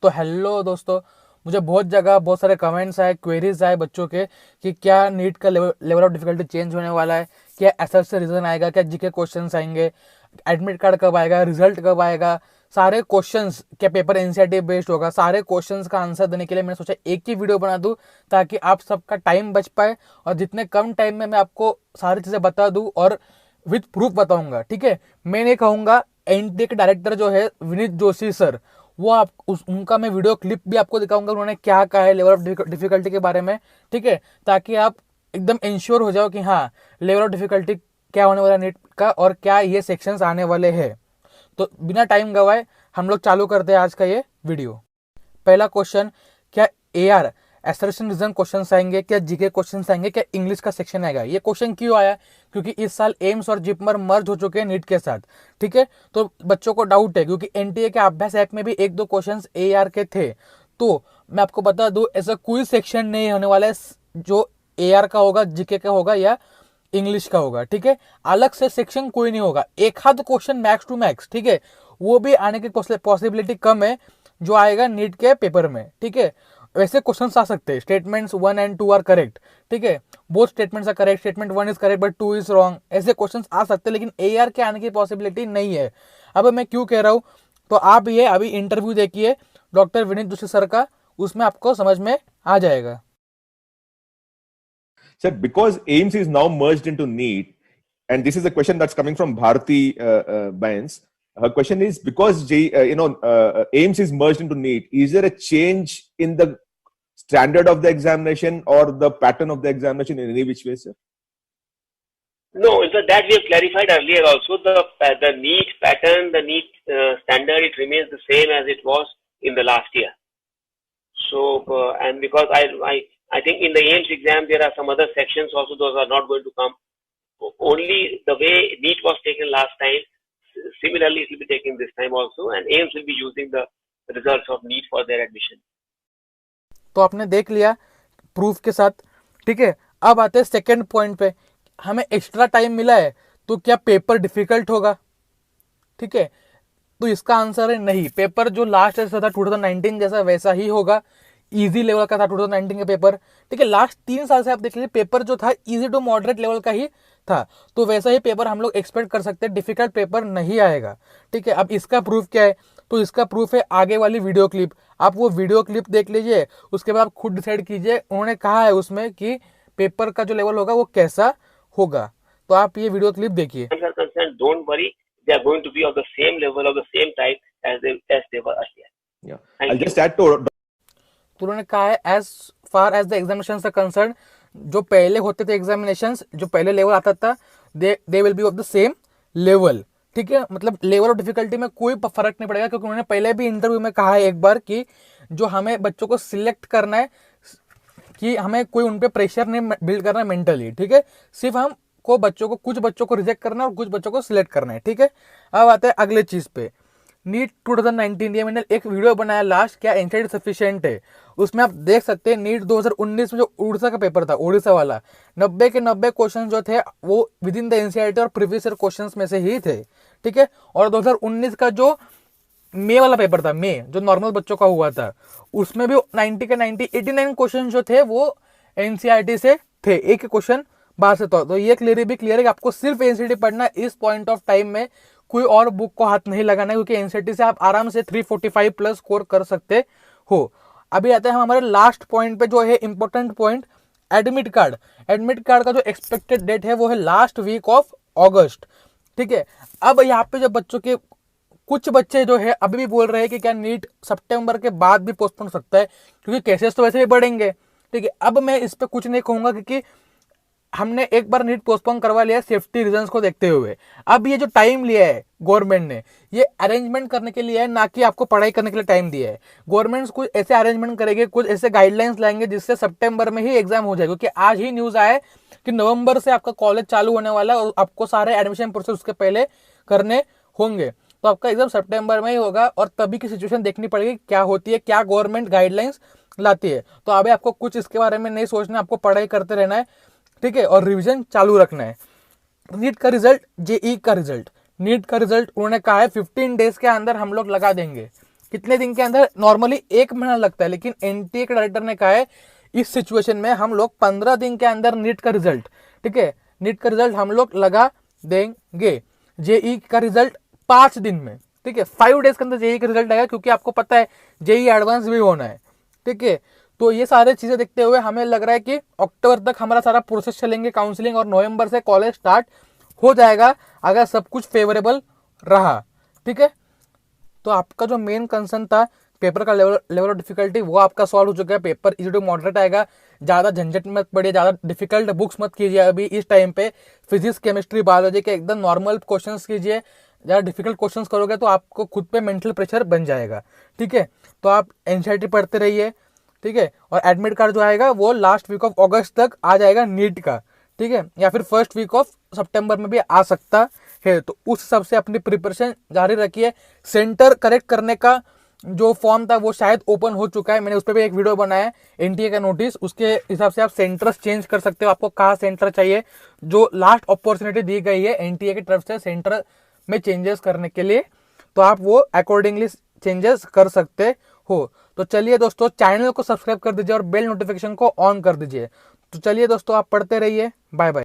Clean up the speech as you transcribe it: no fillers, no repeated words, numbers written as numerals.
तो हेलो दोस्तों, मुझे बहुत सारे कमेंट्स आए, क्वेरीज आए बच्चों के कि क्या नीट का लेवल ऑफ डिफिकल्टी चेंज होने वाला है, क्या एसएस से रीजन आएगा, क्या जीके क्वेश्चंस आएंगे, एडमिट कार्ड कब आएगा, रिजल्ट कब आएगा, सारे क्वेश्चंस, क्या पेपर एनसीईआरटी बेस्ड होगा। सारे क्वेश्चंस का आंसर देने के लिए मैंने सोचा एक ही वीडियो बना दूं ताकि आप सबका टाइम बच पाए और जितने कम टाइम में मैं आपको सारी चीज़ें बता दूं और विथ प्रूफ बताऊंगा। ठीक है, मैं नहीं कहूँगा। एनटीए के डायरेक्टर जो है विनीत जोशी सर, वो आप उनका मैं वीडियो क्लिप भी आपको दिखाऊंगा उन्होंने क्या कहा है लेवल ऑफ डिफिकल्टी के बारे में। ठीक है, ताकि आप एकदम इंश्योर हो जाओ कि हाँ, लेवल ऑफ डिफिकल्टी क्या होने वाला नीट का और क्या ये सेक्शंस आने वाले हैं। तो बिना टाइम गवाए हम लोग चालू करते हैं आज का ये वीडियो। पहला क्वेश्चन, क्या एआर एसर्शन रीजन क्वेश्चन आएंगे, क्या जीके क्वेश्चन आएंगे, क्या इंग्लिश का सेक्शन आएगा। ये क्वेश्चन क्यों आया? क्योंकि इस साल एम्स और जिपमर मर्ज हो चुके हैं नीट के साथ। ठीक है, तो बच्चों को डाउट है क्योंकि एनटीए के अभ्यास ऐप में भी एक दो क्वेश्चन एआर के थे। तो मैं आपको बता दूं, ऐसा कोई सेक्शन नहीं होने वाला है जो एआर का होगा, जीके का होगा या इंग्लिश का होगा। ठीक है, अलग से सेक्शन कोई नहीं होगा, एक हाथ क्वेश्चन मैक्स टू मैक्स। ठीक है, वो भी आने की पॉसिबिलिटी कम है जो आएगा नीट के पेपर में। ठीक है, वैसे क्वेश्चंस आ सकते हैं, स्टेटमेंट्स 1 और 2 आर करेक्ट। ठीक है, both statements are correct, statement 1 is correct but 2 is wrong, ऐसे क्वेश्चंस आ सकते हैं, लेकिन एआर के आने की पॉसिबिलिटी नहीं है। अब मैं क्यों कह रहा हूं, तो आप ये अभी इंटरव्यू देखिए डॉक्टर विनीत जोशी सर का, उसमें आपको समझ में आ जाएगा। Sir, because AIMS is now merged into NEET, and this is a question that's coming from Bharati Bains. Her question is, because AIMS is merged into NEET, is there a change in the standard of the examination or the pattern of the examination in any which way, sir? No, that we have clarified earlier also. The NEET pattern, the NEET standard, it remains the same as it was in the last year. So, and because I think in the AIMS exam there are some other sections also, those are not going to come. Only the way NEET was taken last time, similarly it will be taken this time also, and AIMS will be using the results of NEET for their admission. तो आपने देख लिया proof के साथ। ठीक है, अब आते हैं सेकेंड पॉइंट पे, हमें एक्स्ट्रा टाइम मिला है तो क्या पेपर डिफिकल्ट होगा? ठीक है, तो इसका आंसर है नहीं। पेपर जो लास्ट जैसा था 2019 जैसा वैसा ही होगा, इजी लेवल का था 2019 का पेपर। ठीक है, लास्ट 3 साल से आप देख लीजिए पेपर जो था इजी टू मॉडरेट लेवल का ही था, तो वैसा ही पेपर हम लोग एक्सपेक्ट कर सकते हैं, डिफिकल्ट पेपर नहीं आएगा। ठीक है, अब इसका प्रूफ क्या है? तो इसका प्रूफ है आगे वाली वीडियो क्लिप। आप वो वीडियो क्लिप देख लीजिए, उसके बाद आप खुद डिसाइड कीजिए। उन्होंने कहा है उसमें कि पेपर का जो लेवल होगा वो कैसा होगा, तो आप ये वीडियो क्लिप देखिए। Don't worry, they are going to be of the same level, of the same type as they were earlier. Yeah, I'll just add to. तो उन्होंने कहा है as far as the examination are concern, जो पहले होते थे examination, जो पहले लेवल आता था, they will be of the same level. ठीक है, मतलब लेवल ऑफ डिफिकल्टी में कोई फर्क नहीं पड़ेगा, क्योंकि उन्होंने पहले भी इंटरव्यू में कहा है एक बार कि जो हमें बच्चों को सिलेक्ट करना है, कि हमें कोई उन पर प्रेशर नहीं बिल्ड करना है मेंटली। ठीक है, सिर्फ हम को बच्चों को, कुछ बच्चों को रिजेक्ट करना है और कुछ बच्चों को सिलेक्ट करना है। ठीक है, अब आते हैं अगले चीज पे, नीट 2019। ये मैंने एक वीडियो बनाया लास्ट, क्या एनसीईआरटी सफिशिएंट है, उसमें आप देख सकते हैं नीट 2019 में जो उड़ीसा का पेपर था, उड़ीसा वाला, 90 के 90 क्वेश्चन जो थे वो विद इन द एनसीईआरटी और प्रीवियस ईयर क्वेश्चन में से ही थे। ठीक है, और 2019 का जो मई वाला पेपर था, मई जो नॉर्मल बच्चों का हुआ था, उसमें भी 90 के 90 89 क्वेश्चन जो थे वो एनसीईआरटी से थे, एक क्वेश्चन बाहर से। तो ये क्लियर है कि आपको सिर्फ एनसीईआरटी पढ़ना इस पॉइंट ऑफ टाइम में, कोई और बुक को हाथ नहीं लगाना है, क्योंकि एनसीईआरटी से आप आराम से 345 प्लस स्कोर कर सकते हो। अभी आते हैं हम हमारे लास्ट पॉइंट पे, जो है important point, admit card. Admit card का जो एक्सपेक्टेड डेट है वो है लास्ट वीक ऑफ अगस्त। ठीक है, अब यहाँ पे जो बच्चों के कुछ बच्चे जो है अभी भी बोल रहे हैं कि क्या नीट सितंबर के बाद भी पोस्टपोन हो सकता है, क्योंकि केसेस तो वैसे भी बढ़ेंगे। ठीक है, अब मैं इस पर कुछ नहीं कहूंगा, क्योंकि हमने एक बार नीट पोस्टपोन करवा लिया सेफ्टी रीजंस को देखते हुए। अब ये जो टाइम लिया है गवर्नमेंट ने, ये अरेंजमेंट करने के लिए है, ना कि आपको पढ़ाई करने के लिए टाइम दिया है। गवर्नमेंट कुछ ऐसे अरेंजमेंट करेंगे, कुछ ऐसे गाइडलाइंस लाएंगे जिससे सितंबर में ही एग्जाम हो जाएगा, क्योंकि आज ही न्यूज आया है कि नवंबर से आपका कॉलेज चालू होने वाला है और आपको सारे एडमिशन प्रोसेस उसके पहले करने होंगे। तो आपका एग्जाम सितंबर में ही होगा और तभी की सिचुएशन देखनी पड़ेगी क्या होती है, क्या गवर्नमेंट गाइडलाइंस लाती है। तो अभी आपको कुछ इसके बारे में नहीं सोचना, आपको पढ़ाई करते रहना है। ठीक है, और रिवीजन चालू रखना है। नीट का रिजल्ट, जेई का रिजल्ट, नीट का रिजल्ट उन्होंने कहा है 15 डेज के अंदर हम लोग लगा देंगे। कितने दिन के अंदर, नॉर्मली 1 महीना लगता है, लेकिन एनटीए के डायरेक्टर ने कहा है इस सिचुएशन में हम लोग 15 दिन के अंदर नीट का रिजल्ट, ठीक है, नीट का रिजल्ट हम लोग लगा देंगे। जेई का रिजल्ट 5 दिन में, ठीक है, 5 डेज के अंदर जेई का रिजल्ट आएगा, क्योंकि आपको पता है जेई एडवांस भी होना है, ठीक है। तो ये सारे चीजें देखते हुए हमें लग रहा है कि अक्टूबर तक हमारा सारा प्रोसेस चलेंगे काउंसलिंग, और नवंबर से कॉलेज स्टार्ट हो जाएगा अगर सब कुछ फेवरेबल रहा, ठीक है। तो आपका जो मेन कंसर्न था पेपर का लेवल ऑफ डिफिकल्टी, वो आपका सॉल्व हो चुका है। पेपर इजी टू मॉडरेट आएगा, ज़्यादा झंझट मत पड़िए, ज़्यादा डिफिकल्ट बुक्स मत कीजिए अभी इस टाइम पे। फिजिक्स केमिस्ट्री बायोलॉजी के एकदम नॉर्मल क्वेश्चंस कीजिए, ज़्यादा डिफिकल्ट क्वेश्चंस करोगे तो आपको खुद पे मेंटल प्रेशर बन जाएगा, ठीक है। तो आप एनसीईआरटी पढ़ते रहिए, ठीक है। और एडमिट कार्ड जो आएगा वो लास्ट वीक ऑफ अगस्त तक आ जाएगा नीट का, ठीक है, या फिर फर्स्ट वीक ऑफ सितंबर में भी आ सकता है। तो उस हिसाब से अपनी प्रिपरेशन जारी रखिए। सेंटर करेक्ट करने का जो फॉर्म था वो शायद ओपन हो चुका है, मैंने उस पर भी एक वीडियो बनाया है, एनटीए का नोटिस, उसके हिसाब से आप सेंटर्स चेंज कर सकते हो, आपको कहाँ सेंटर चाहिए। जो लास्ट अपॉर्चुनिटी दी गई है एनटीए की तरफ से सेंटर में चेंजेस करने के लिए, तो आप वो अकॉर्डिंगली चेंजेस कर सकते हो। तो चलिए दोस्तों, चैनल को सब्सक्राइब कर दीजिए और बेल नोटिफिकेशन को ऑन कर दीजिए। तो चलिए दोस्तों, आप पढ़ते रहिए, बाय बाय।